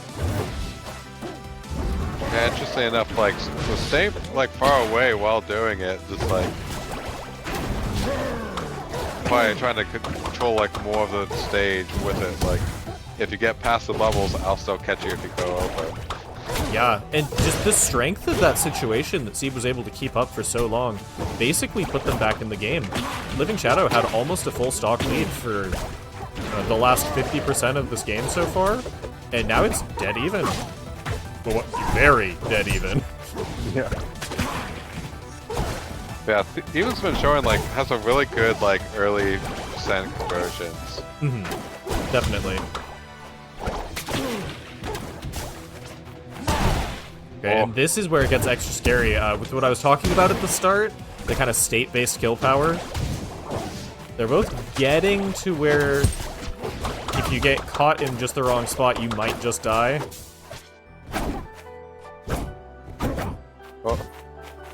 Yeah, interesting enough, like, so stay like far away while doing it, just like by trying to control like more of the stage with it. Like, if you get past the bubbles, I'll still catch you if you go over. Yeah, and just the strength of that situation that Seeb was able to keep up for so long basically put them back in the game. Living Shadow had almost a full stock lead for the last 50% of this game so far, and now it's dead even. Well, very dead even. Yeah. Yeah, Even's been showing like has a really good like early percent conversions. Definitely. Okay, and this is where it gets extra scary. With what I was talking about at the start, the kind of state-based kill power. They're both getting to where if you get caught in just the wrong spot, you might just die. Oh.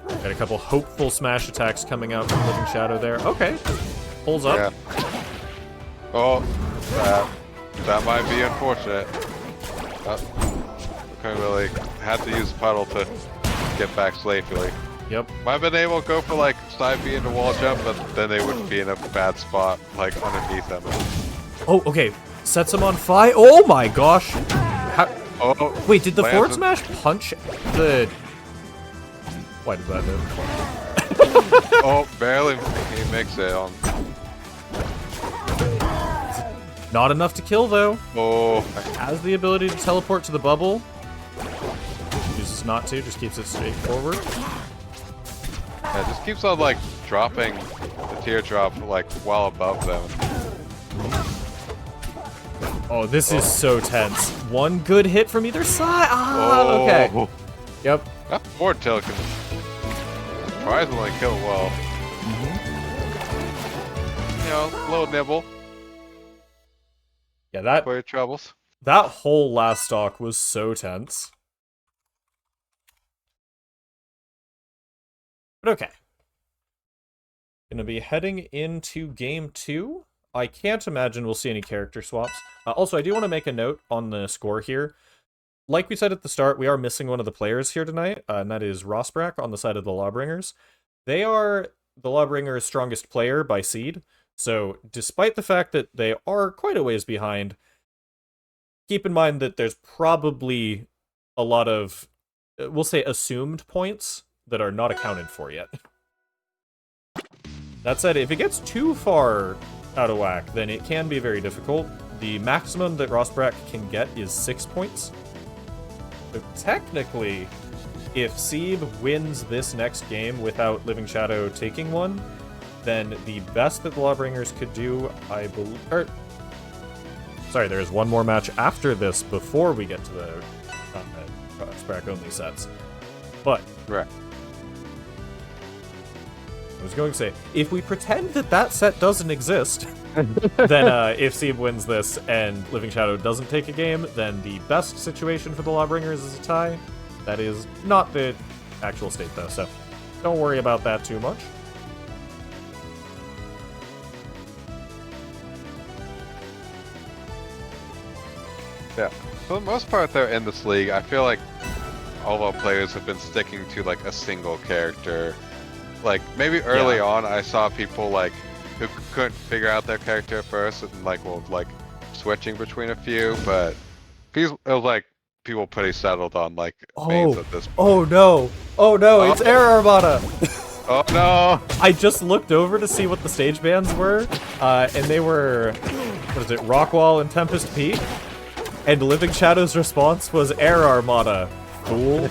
Got a couple hopeful smash attacks coming out from Living Shadow there. Okay, pulls up. Yeah. Oh, that might be unfortunate. Okay, really had to use puddle to get back safely. Yep. Might have been able to go for like side B into wall jump, but then they wouldn't be in a bad spot like underneath them. Oh, okay. Sets him on fire. Oh my gosh. How... Oh, Wait, did the forward lands smash punch the... Why did that hit? Oh, barely he makes it on. Not enough to kill, though. Oh. Has the ability to teleport to the bubble. Chooses not to, just keeps it straight forward. Yeah, just keeps on like dropping the teardrop like while above them. Oh, this is so tense. One good hit from either side. Ah, okay. Yep. That forward tilt can surprisingly kill well. You know, a little nibble Yeah, that for your troubles. that whole last stock was so tense. But okay. Gonna be heading into game 2. I can't imagine we'll see any character swaps. Also, I do want to make a note on the score here. Like we said at the start, we are missing one of the players here tonight, and that is Rosbrack on the side of the Lawbringers. They are the Lawbringers' strongest player by seed, so despite the fact that they are quite a ways behind, keep in mind that there's probably a lot of, we'll say, assumed points that are not accounted for yet. That said, if it gets too far out of whack, then it can be very difficult. The maximum that Rosbrack can get is 6 points. So technically, if Seeb wins this next game without Living Shadow taking one, then the best that the Lawbringers could do, I believe... Sorry, there is one more match after this before we get to the Rosbrack-only sets. But... Right. I was going to say, if we pretend that that set doesn't exist, then if Seeb wins this and Living Shadow doesn't take a game, then the best situation for the Lawbringers is a tie. That is not the actual state, though, so don't worry about that too much. Yeah. For the most part, though, in this league, I feel like all of our players have been sticking to, like, a single character. Like, maybe early on, I saw people, like, who couldn't figure out their character at first, and, like, were, like, switching between a few, but it was, like, people pretty settled on, like, mains at this point. Oh, no. Oh, no, it's Air Armada. Oh, no. I just looked over to see what the stage bans were, and they were, what is it, Rockwall and Tempest Peak? And Living Shadow's response was Air Armada. Fool.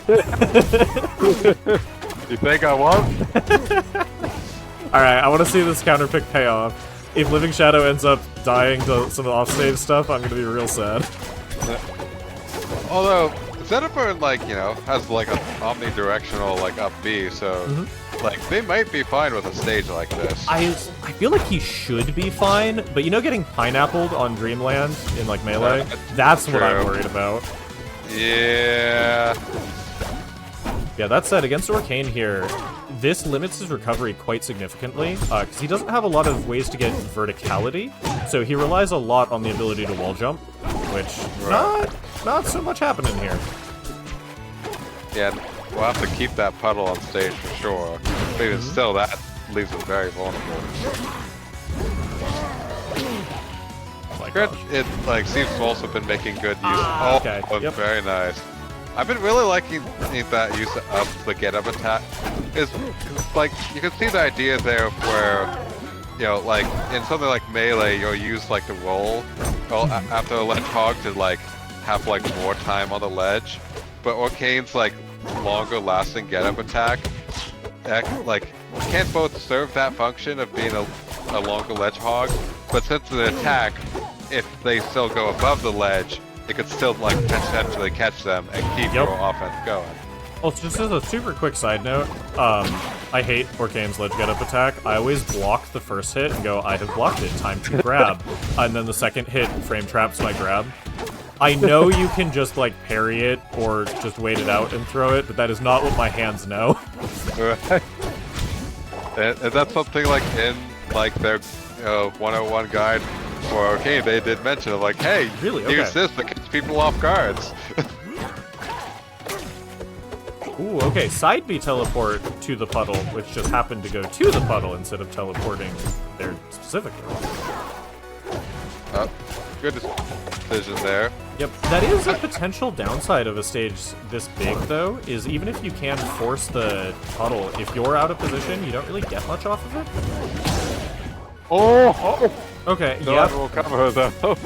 You think I won? Alright, I want to see this counterpick pay off. If Living Shadow ends up dying to some offstage stuff, I'm going to be real sad. Although, Zetaburn, like, you know, has, like, an omnidirectional, like, up B, so, like, they might be fine with a stage like this. I feel like he should be fine, but you know getting pineappled on Dreamland in, like, Melee? That's what I'm worried about. Yeah. Yeah, that said, against Orcane here, this limits his recovery quite significantly, because he doesn't have a lot of ways to get verticality, so he relies a lot on the ability to wall jump, which not so much happening here. Yeah, we'll have to keep that puddle on stage for sure, but even still, that leaves him very vulnerable. It, like, seems to also been making good use. Okay. Yep. Very nice. I've been really liking that use of the get up attack. Is like you can see the idea there where, you know, like in something like Melee, you'll use like the roll after a ledge hog to like have like more time on the ledge. But Orcane's like longer lasting get up attack, like can't both serve that function of being a longer ledge hog, but since an attack, if they still go above the ledge, it could still, like, potentially catch them and keep your offense going. Well, just as a super quick side note, I hate Orcane's ledge get-up attack. I always block the first hit and go, I have blocked it, time to grab. And then the second hit frame traps my grab. I know you can just, like, parry it or just wait it out and throw it, but that is not what my hands know. Right. And that's something, like, in, like, their 101 guide for Orcane, they did mention of like, hey, really? use this that gets people off guards. Ooh, okay, side B teleport to the puddle, which just happened to go to the puddle instead of teleporting there specifically. Good decision there. Yep, that is a potential downside of a stage this big, though, is even if you can force the puddle, if you're out of position, you don't really get much off of it. Oh! Okay, yeah. We'll cover though.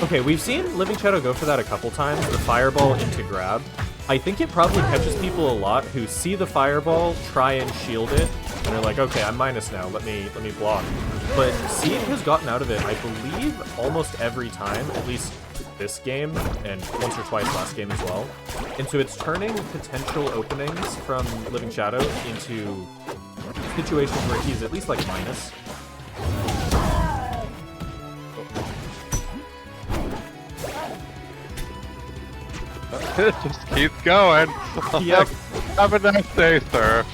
Okay, we've seen Living Shadow go for that a couple times, the fireball into grab. I think it probably catches people a lot who see the fireball, try and shield it, and they're like, okay, I'm minus now. Let me block. But Seed has gotten out of it, I believe, almost every time, at least this game, and once or twice last game as well. And so it's turning potential openings from Living Shadow into situations where he's at least like minus. Just keep going. Yep. Have a nice day, sir.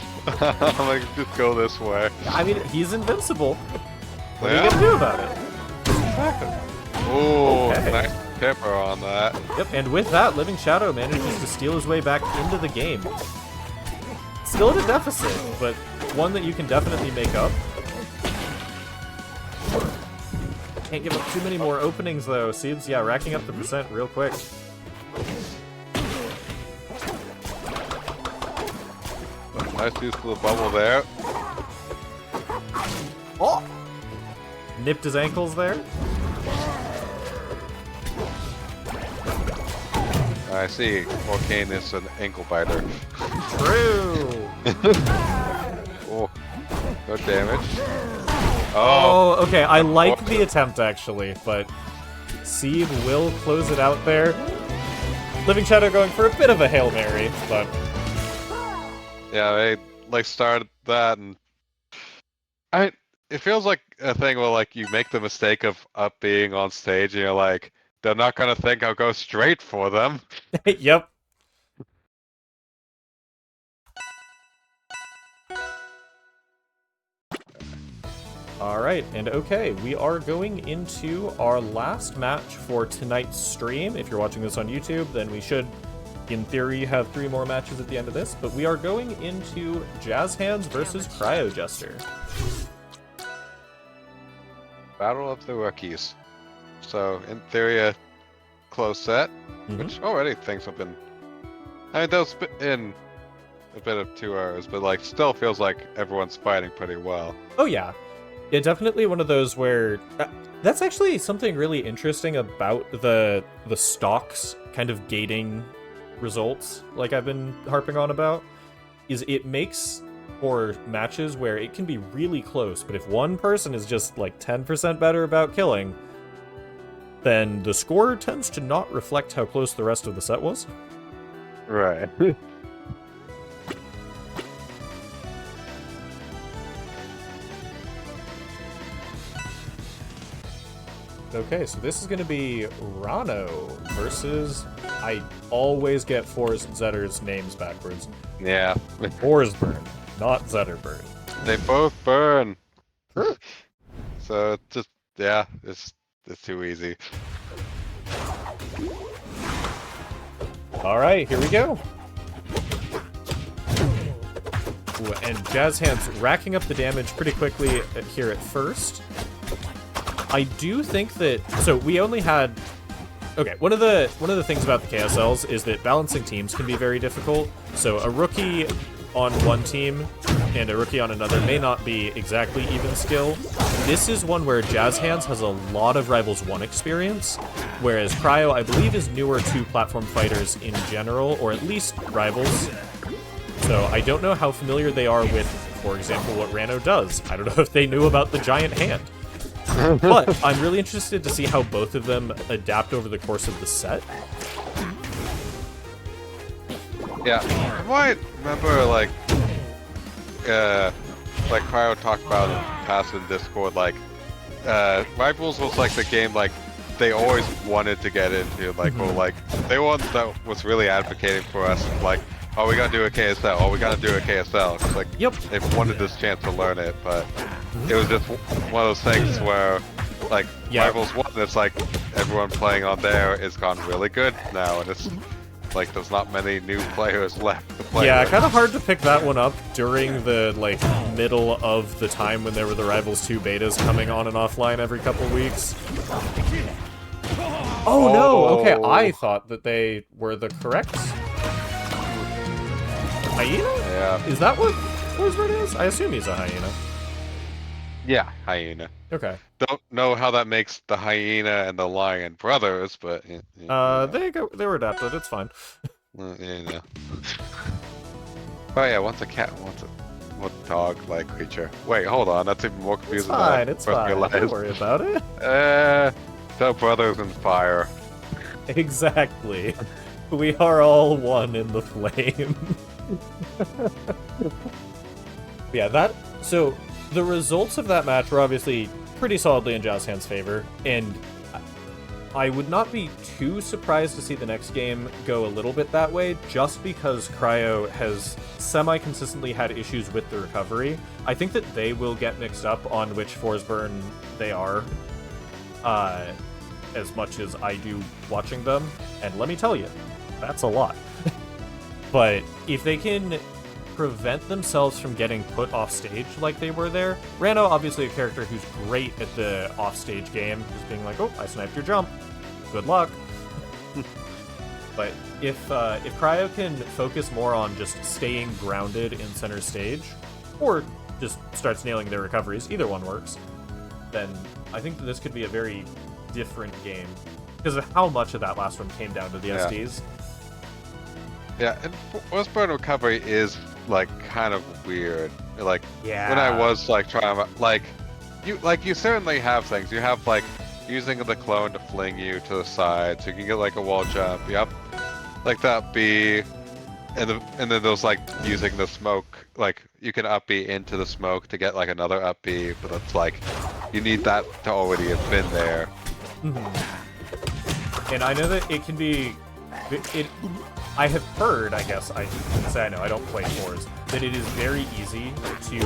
I'm like, just go this way. I mean, he's invincible. What are Yeah. you gonna do about it? Ooh, Okay. nice pepper on that. Yep, and with that, Living Shadow manages to steal his way back into the game. Still at a deficit, but one that you can definitely make up. Can't give up too many more openings, though. Seeds, yeah, racking up the percent real quick. Nice use of the bubble there. Oh! Nipped his ankles there. I see. Orcane is an ankle biter. True! Oh, no damage. Oh, okay, I like the attempt, actually, but Seed will close it out there. Living Shadow going for a bit of a Hail Mary, but... Yeah, they like started that, and it feels like a thing where like you make the mistake of up being on stage, and you're like, they're not gonna think I'll go straight for them. Yep. Alright, and okay, we are going into our last match for tonight's stream. If you're watching this on YouTube, then we should, in theory, have 3 more matches at the end of this, but we are going into Jazz Hands versus Cryo Jester. Battle of the Rookies. So, in theory, a close set, which already things have been... I mean, those in a bit of 2 hours, but like, still feels like everyone's fighting pretty well. Oh yeah. Yeah, definitely one of those where... that's actually something really interesting about the stocks kind of gating results, like I've been harping on about, is it makes for matches where it can be really close, but if one person is just like 10% better about killing, then the score tends to not reflect how close the rest of the set was. Right. Okay, so this is going to be Rano versus... I always get Forrest and Zetter's names backwards. Yeah. Forsburn, not Zetterburn. They both burn. True. So it's just, yeah, it's too easy. Alright, here we go. Ooh, and Jazz Hands racking up the damage pretty quickly here at first. I do think that... So we only had... Okay, one of the things about the KSLs is that balancing teams can be very difficult. So a rookie on one team and a rookie on another may not be exactly even skill. This is one where Jazz Hands has a lot of Rivals 1 experience, whereas Cryo, I believe, is newer to platform fighters in general, or at least Rivals. So I don't know how familiar they are with, for example, what Rano does. I don't know if they knew about the giant hand. But I'm really interested to see how both of them adapt over the course of the set. Yeah, I might remember like Cryo talked about in the past in Discord, like Rivals was like the game like they always wanted to get into, like or like they were ones that was really advocating for us, like, oh, we gotta do a KSL, oh, we gotta do a KSL. It's like, Yep. they wanted this chance to learn it, but it was just one of those things where, like, Rivals 1, it's like, everyone playing on there is gone really good now, and it's like, there's not many new players left to play Yeah, with. kind of hard to pick that one up during the, like, middle of the time when there were the Rivals 2 betas coming on and offline every couple weeks. Oh, no! Okay, I thought that they were the correct... Hyena? Yeah. Is that what Forsberg is? I assume he's a hyena. Yeah, hyena. Okay. Don't know how that makes the hyena and the lion brothers, but... They were adapted, it's fine. you know. Oh yeah, one's a cat, one's a what dog-like creature? Wait, hold on. That's even more It's confusing fine, it's than I fine. realized. Don't worry about it. The brothers in fire. Exactly. We are all one in the flame. Yeah, so the results of that match were obviously pretty solidly in Jazz Hand's favor, and I would not be too surprised to see the next game go a little bit that way, just because Cryo has semi-consistently had issues with the recovery. I think that they will get mixed up on which Forsburn they are, as much as I do watching them, and let me tell you, that's a lot. But if they can prevent themselves from getting put off stage like they were there, Rano, obviously a character who's great at the off-stage game, just being like, oh, I sniped your jump, good luck. But if Cryo can focus more on just staying grounded in center stage, or just starts nailing their recoveries, either one works, then I think that this could be a very different game, because of how much of that last one came down to the SDs. Yeah, and Forsburn recovery is like kind of weird. Like Yeah. when I was like trying to you certainly have things. You have like using the clone to fling you to the side, so you can get like a wall jump. Yep, like that B, and then there's like using the smoke. Like you can up B into the smoke to get like another up B, but it's like you need that to already have been there. And I know that it can be. I have heard, I guess I can say I know, I don't play fours, that it is very easy to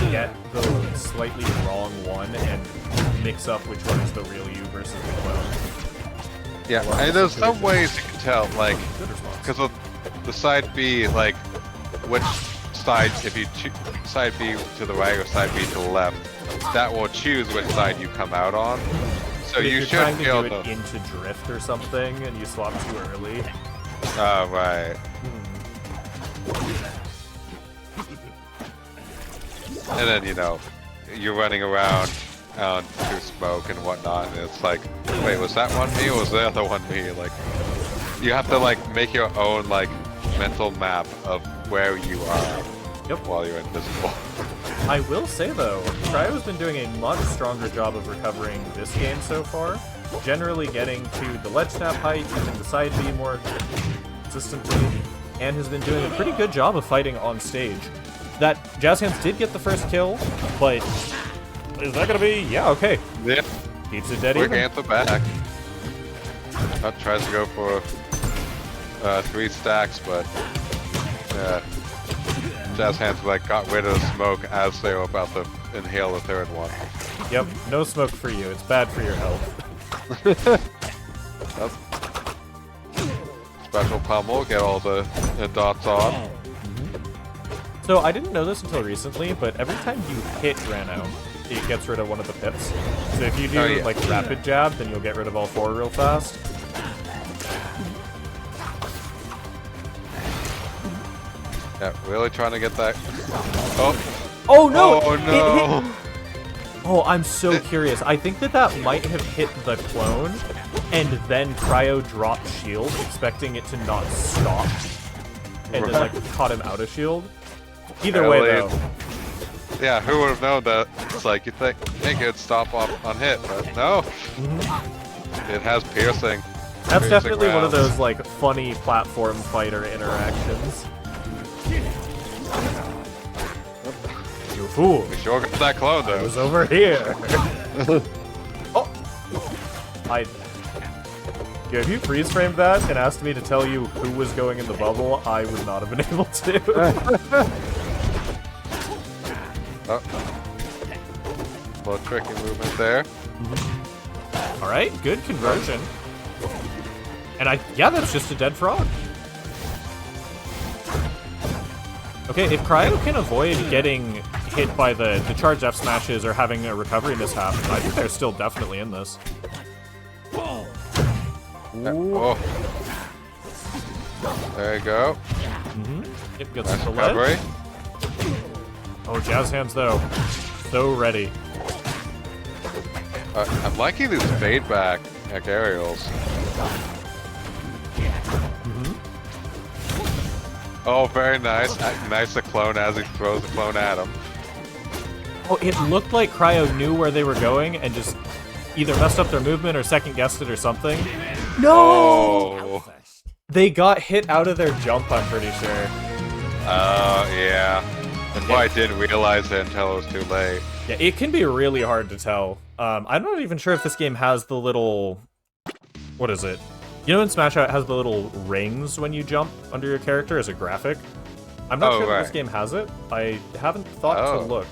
get the slightly wrong one and mix up which one is the real you versus the clone. Yeah, and there's some ways you can tell, like, because of the side B, like, which side, if you side B to the right or side B to the left, that will choose which side you come out on. So But if you you're should trying be to able do it to. into drift or something and you swap too early. Oh, right. And then, you know, you're running around through smoke and whatnot, and it's like, wait, was that one me or was the other one me? Like, you have to, like, make your own, like, mental map of where you are while you're invisible. I will say, though, Cryo's been doing a much stronger job of recovering this game so far, generally getting to the ledge snap height, using the side B more consistently, and has been doing a pretty good job of fighting on stage. That Jazz Hands did get the first kill, but is that gonna be? Yeah, okay. Yeah. Keeps it dead Quick even. answer back. Tries to go for 3 stacks, but Jazz Hands like got rid of the smoke as they were about to inhale the third one. Yep, no smoke for you. It's bad for your health. Special pummel, get all the dots on. So I didn't know this until recently, but every time you hit Rano, it gets rid of one of the pips. So if you do like rapid jab, then you'll get rid of all 4 real fast. Yeah, really trying to get that. Oh! Oh no! Oh no! It hit... Oh, I'm so curious. I think that might have hit the clone, and then Cryo dropped shield, expecting it to not stop, and then like caught him out of shield. Either way, though. Yeah, who would have known that? It's like you think it'd stop on hit, but no. It has piercing. That's definitely rounds. one of those like funny platform fighter interactions. You fool! We sure got that clone I though. was over here. Oh, yeah, if you freeze framed that and asked me to tell you who was going in the bubble, I would not have been able to. Oh. A little tricky movement there. All right, good conversion. And yeah, that's just a dead frog. Okay, if Cryo can avoid getting hit by the charged F smashes or having a recovery mishap, I think they're still definitely in this. Oh. There you go. It gets Nice the recovery. ledge. Oh, Jazz Hands though, so ready. I'm liking these fade back aerials. Oh, very nice. Nice to clone as he throws the clone at him. Oh, it looked like Cryo knew where they were going and just either messed up their movement or second-guessed it or something. No! Oh. They got hit out of their jump, I'm pretty sure. Oh, yeah. That's why I didn't realize it until it was too late. Yeah, it can be really hard to tell. I'm not even sure if this game has the little... What is it? You know in Smash it has the little rings when you jump under your character as a graphic? I'm not sure if this game has it. I haven't thought to look.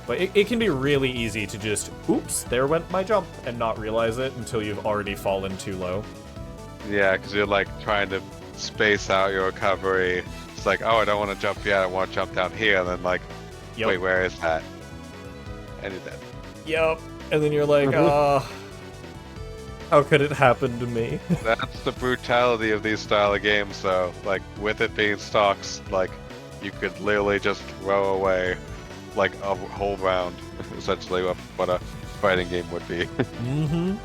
But it can be really easy to just, oops, there went my jump, and not realize it until you've already fallen too low. Yeah, because you're like trying to space out your recovery. It's like, oh, I don't want to jump yet, I want to jump down here, and then like, wait, where is that? And you're dead. Yep. And then you're like, how could it happen to me? That's the brutality of these style of games, though. Like, with it being stocks, like, you could literally just throw away, like, a whole round, essentially, what a fighting game would be. Mm-hmm.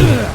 Ugh.